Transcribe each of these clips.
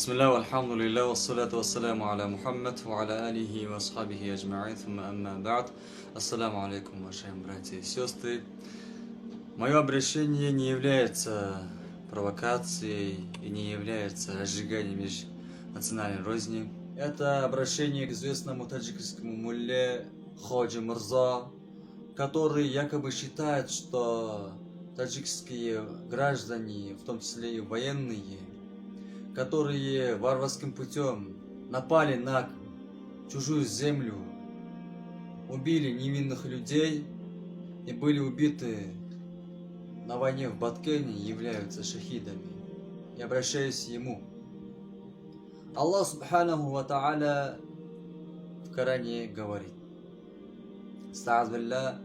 Бисмилля, алхамдулилля, вассаляту вассаляму аля Мухаммад, ва аля алихи ва асхабихи аджма'ин, сумма амма ба'д. Ассаламу алейкум, уважаемые братья и сестры. Мое обращение не является провокацией и не является разжиганием межнациональной розни. Это обращение к известному таджикскому мулле Ходжи Мирза, который якобы считает, что таджикские граждане, в том числе и военные, которые варварским путем напали на чужую землю, убили невинных людей и были убиты на войне в Баткене, являются шахидами. И обращаюсь к ему. Аллах Субханаху ва Та'аля в Коране говорит: Ста'азбилля,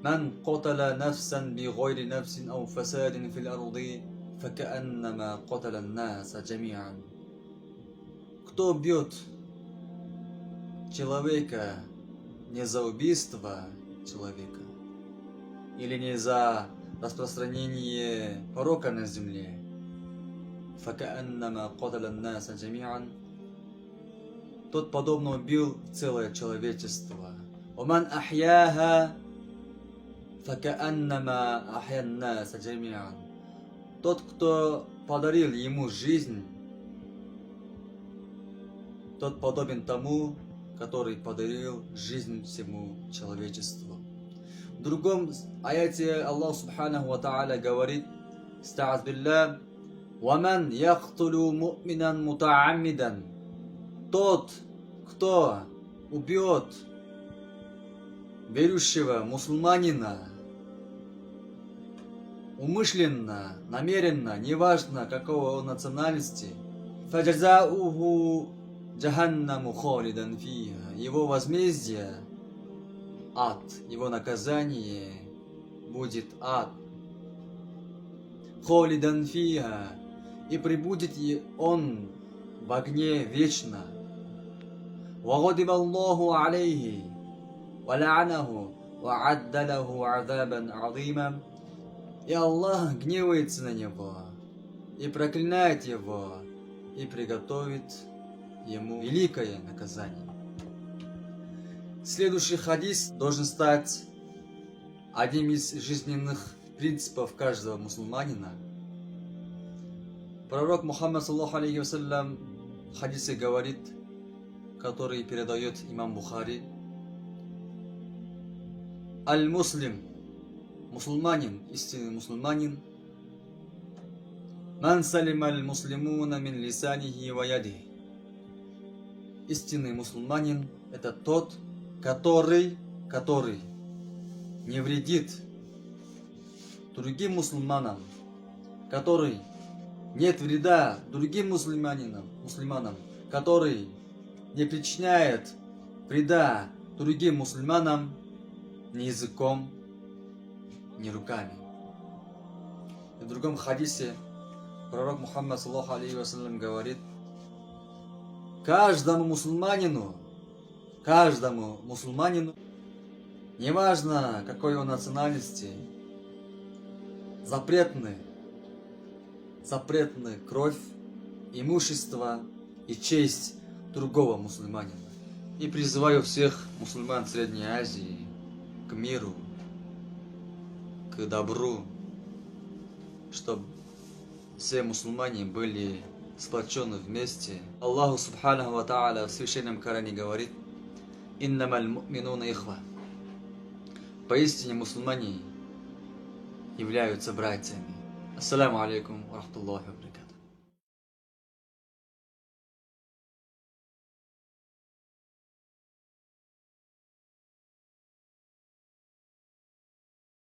«Ман коталя нафсан би гойри нафсин ау фасадин фил арди, факааннама коталя наса джами'ан». Кто бьет человека не за убийство человека или не за распространение порока на земле, факааннама коталя наса джами'ан, тот подобно убил целое человечество. Оман ахьяха факааннама ахьян наса джами'ан. Тот, кто подарил ему жизнь, тот подобен тому, который подарил жизнь всему человечеству. В другом аяте Аллах Субханаху ва Та'аля говорит: Ста'азбилля, «Ваман яхтулю му'минан мута'аммидан». Тот, кто убьет верующего мусульманина умышленно, намеренно, неважно какого он национальности, фаджазауху джаханнаму холидан фиха, его возмездие ад, его наказание будет ад. Холидан фиха, и пребудет он в огне вечно. Вагадибаллаху алейхи ва ла'анаху ва адда лаху азабан азима. И Аллах гневается на него и проклинает его и приготовит ему великое наказание. Следующий хадис должен стать одним из жизненных принципов каждого мусульманина. Пророк Мухаммад саллаллаху алейхи вассалям в хадисе говорит, который передает имам Бухари: Аль-Муслим, мусульманин, истинный мусульманин, ман салим аль-муслимуна мин лисанихи ва ядихи. Истинный мусульманин — это тот, который не вредит другим мусульманам, который нет вреда другим мусульманам, который не причиняет вреда другим мусульманам ни языком, ни руками. И в другом хадисе пророк Мухаммад саллаллаху алейхи вассалям говорит: каждому мусульманину, неважно какой он национальности, запретны кровь, имущество и честь другого мусульманина. И призываю всех мусульман Средней Азии к миру, к добру, чтобы все мусульмане были сплочены вместе. Аллаху Субханаху ва Та'аля в Священном Коране говорит: «Иннамаль му'минуна ихва». Поистине мусульмане являются братьями. Ассаламу алейкум ва рахматуллахи ва баракатуху.